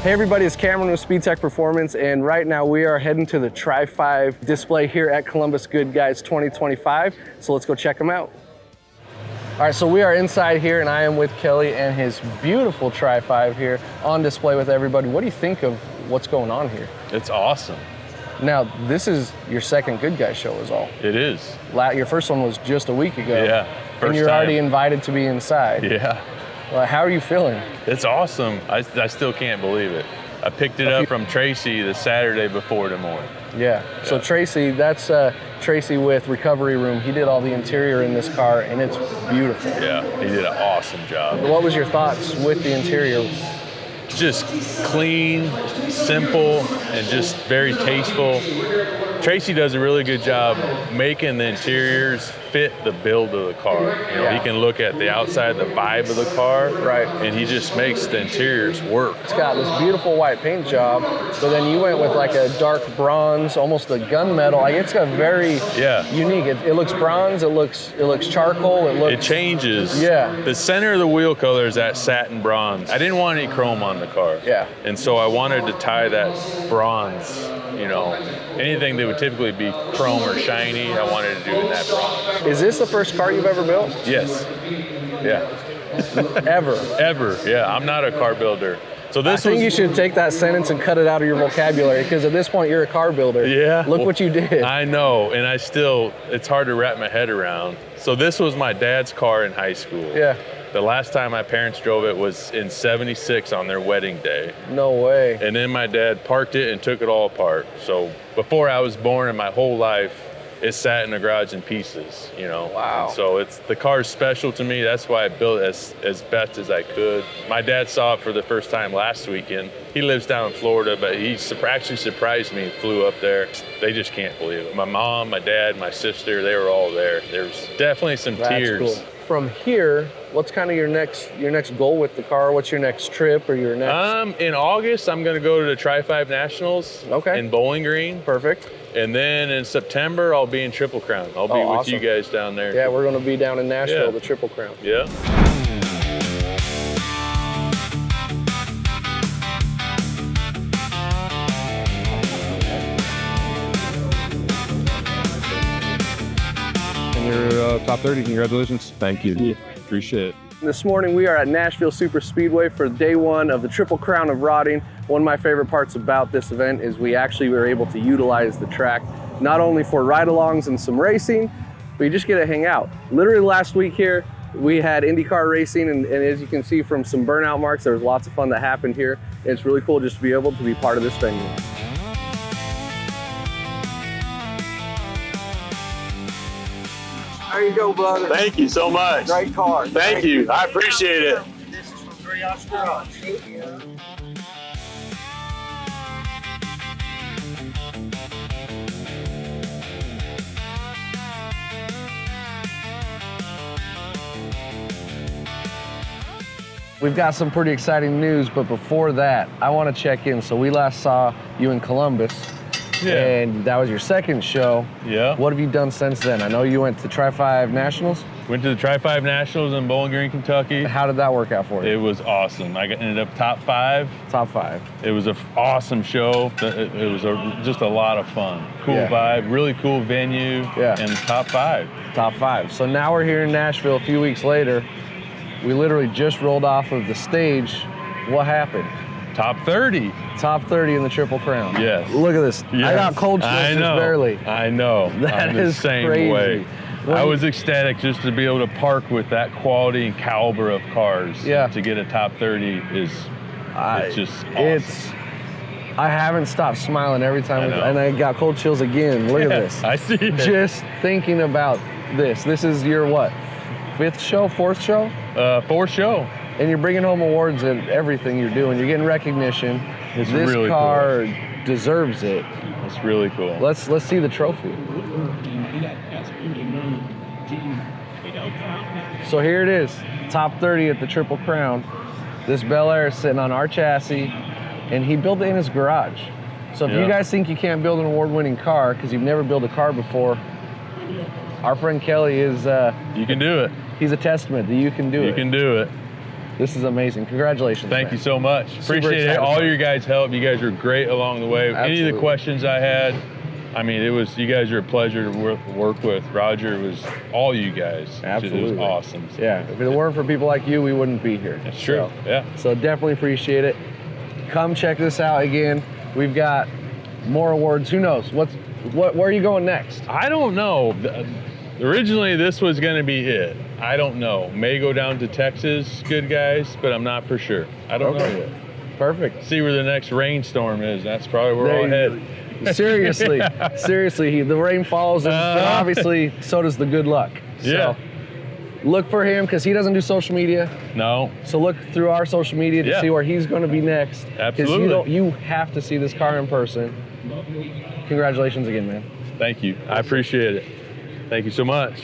Hey everybody, it's Cameron with Speedtech Performance, and right now we are heading to the Tri-5 display here at Columbus Good Guys 2025. So let's go check them out. All right, so we are inside here and I am with Kelly and his beautiful Tri-5 here on display with everybody. What do you think of what's going on here? It's awesome. Now, this is your second Good Guys show is all. It is. Your first one was just a week ago. Yeah, first and you're time. already invited to be inside. Yeah. Well, how are you feeling? It's awesome. I still can't believe it. I picked it up from Tracy the Saturday before Des Moines. Yeah. So Tracy, that's Tracy with Recovery Room. He did all the interior in this car and it's beautiful. Yeah, he did an awesome job. What was your thoughts with the interior? Just clean, simple, and just very tasteful. Tracy does a really good job making the interiors fit the build of the car. You know, he can look at the outside, the vibe of the car, right? And he just makes the interiors work. It's got this beautiful white paint job, but then you went with like a dark bronze, almost a gunmetal. Like it's got very unique. It looks bronze. It looks charcoal. It changes. Yeah. The center of the wheel color is that satin bronze. I didn't want any chrome on the car. Yeah. And so I wanted to tie that bronze. You know, anything that would typically be chrome or shiny, I wanted to do in that bronze. Is this the first car you've ever built? Yes. Yeah. Ever. Yeah. I'm not a car builder. So I think you should take that sentence and cut it out of your vocabulary, because at this point you're a car builder. Yeah. Look what you did. I know, and it's hard to wrap my head around. So this was my dad's car in high school. Yeah. The last time my parents drove it was in '76 on their wedding day. No way. And then my dad parked it and took it all apart. So before I was born in my whole life, it sat in the garage in pieces, you know. Wow. And so the car's special to me. That's why I built it as best as I could. My dad saw it for the first time last weekend. He lives down in Florida, but he actually surprised me and flew up there. They just can't believe it. My mom, my dad, my sister, they were all there. There's definitely some tears. Cool. From here, what's kind of your next goal with the car? What's your next trip or your next? In August, I'm going to go to the Tri-5 Nationals in Bowling Green. Perfect. And then in September, I'll be in Triple Crown. I'll be with you guys down there. Yeah, we're going to be down in Nashville, the Triple Crown. Yeah. Your top 30, congratulations. Thank you. Yeah. Appreciate it. This morning we are at Nashville Super Speedway for day one of the Triple Crown of Rodding. One of my favorite parts about this event is we actually were able to utilize the track, not only for ride-alongs and some racing, but you just get to hang out. Literally last week here, we had IndyCar racing, and as you can see from some burnout marks, there was lots of fun that happened here. And it's really cool just to be able to be part of this venue. There you go, brother. Thank you so much. Great car. Thank you. I appreciate it. This is from Griot's Garage. We've got some pretty exciting news, but before that, I want to check in. So we last saw you in Columbus. Yeah. And that was your second show. Yeah. What have you done since then? I know you went to Tri-5 Nationals. Went to the Tri-5 Nationals in Bowling Green, Kentucky. How did that work out for you? It was awesome. I ended up top 5. Top 5. It was an awesome show. It was just a lot of fun. Cool vibe, really cool venue, and top 5. Top 5. So now we're here in Nashville a few weeks later. We literally just rolled off of the stage. What happened? Top 30. Top 30 in the Triple Crown. Yes. Look at this. Yes. I got cold chills just barely. I know. That is the same crazy. way. I was ecstatic just to be able to park with that quality and caliber of cars. Yeah. To get a top 30 is just awesome. I haven't stopped smiling every time, and I got cold chills again. Look at this. I see it. Just thinking about this. This is your what? 5th show? 4th show? 4th show. And you're bringing home awards and everything you're doing. You're getting recognition. It's this really car deserves it. It's really cool. Let's see the trophy. So here it is, top 30 at the Triple Crown. This Bel Air is sitting on our chassis, and he built it in his garage. So if you guys think you can't build an award-winning car because you've never built a car before, our friend Kelly is... you can do it. He's a testament that you can do it. You can do it. This is amazing. Congratulations. Thank you so much. Super Appreciate it. excited All for it. your guys' help. You guys were great along the way. Any of Absolutely. the questions I had, I mean, you guys are a pleasure to work with. Roger was all you guys. Absolutely. It was awesome. Yeah, if it weren't for people like you, we wouldn't be here. That's true. Yeah. So definitely appreciate it. Come check this out again. We've got more awards. Who knows? Where are you going next? I don't know. Originally, this was going to be it. I don't know. May go down to Texas, good guys, but I'm not for sure. I don't know yet. Perfect. See where the next rainstorm is. That's probably where I'll head. Seriously, the rain falls, and obviously so does the good luck. Yeah. So look for him because he doesn't do social media. No. So look through our social media to see where he's going to be next. Absolutely. You have to see this car in person. Congratulations again, man. Thank you. I appreciate it. Thank you so much.